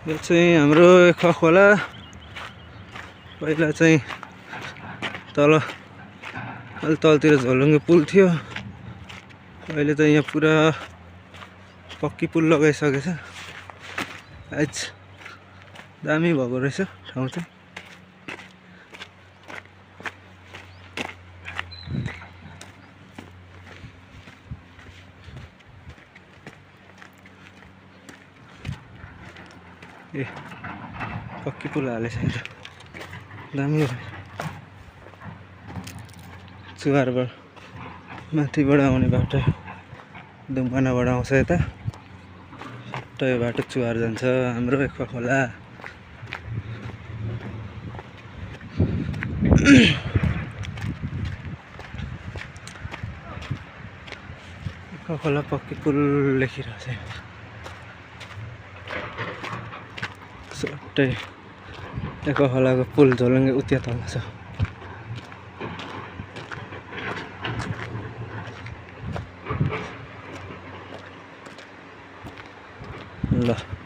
यो चाहिँ हाम्रो एकख खोला पहिला चाहिँ तल अलि तलतिर झोलुङ्गे पुल थियो अहिले चाहिँ यहाँ पुरा पक्की पुल लगाइसकेछ आज दामी भएको रहेछ ठाउँ चाहिँ ए पक्की पुल हालेछ दामी चुहारबाट माथिबाट आउने बाटो दुम्बानाबाट आउँछ यता सट्ट यो बाटो चुहार जान्छ हाम्रो एकख खोला एकख खोला पक्की पुल लेखिरहेछ सट्टै एकख खोलाको पुल झोलुङ्गे उतिया तल छ ल